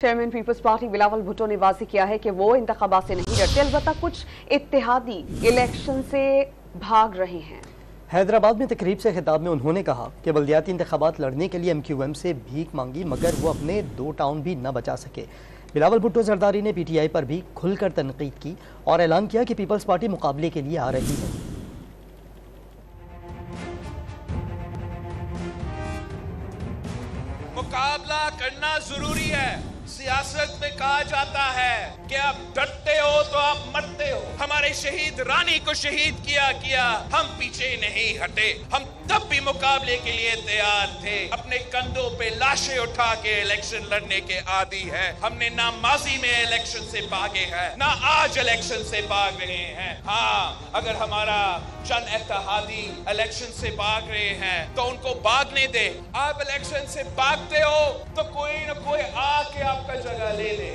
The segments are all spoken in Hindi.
चेयरमैन पीपल्स पार्टी बिलावल भुट्टो ने वाज़ेह किया है कि वो इंतखाबात से नहीं डरते, अलबत्ता कुछ इत्तेहादी इलेक्शन से भाग रहे हैं। हैदराबाद में तकरीब से खिताब में उन्होंने कहा कि बल्दियाती इंतखाबात लड़ने के लिए MQM से भीख मांगी मगर वो अपने 2 टाउन भी न बचा सके। बिलावल भुट्टो जरदारी ने PTI पर भी खुलकर तनकीद की और ऐलान किया कि पीपल्स पार्टी मुकाबले के लिए आ रही है। मुकाबला करना जरूरी है। सियासत में कहा जाता है कि आप डरते हो तो आप मरते हो। हमारे शहीद रानी को शहीद किया हम पीछे नहीं हटे। हम तब भी मुकाबले के लिए तैयार थे। अपने कंधों पे लाशें उठा के इलेक्शन लड़ने के आदी है। हमने ना माजी में इलेक्शन से भागे हैं ना आज इलेक्शन से भाग रहे हैं। हाँ, अगर हमारा चंद इत्तेहादी इलेक्शन से भाग रहे हैं तो उनको भागने दे। आप इलेक्शन से भागते हो तो कोई ना कोई आके आपका जगह ले ले।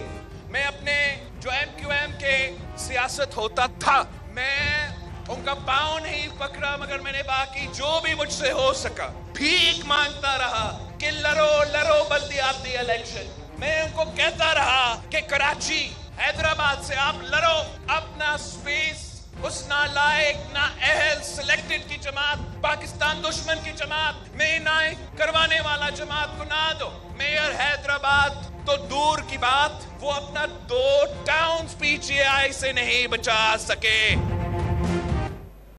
मैं अपने जो MQM के सियासत होता था, मैं उनका पाँव नहीं पकड़ा मगर मैंने बाकी जो भी मुझसे हो सका भीख मांगता रहा कि लड़ो लड़ो बल्दियाती इलेक्शन। मैं उनको कहता रहा कि कराची हैदराबाद से आप लड़ो, अपना स्पेस उस नालायक ना अहल सिलेक्टेड की जमात, पाकिस्तान दुश्मन की जमात में ना करवाने वाला जमात को ना दो। मेयर हैदराबाद तो दूर की बात, वो अपना 2 टाउन्स PTI से नहीं बचा सके।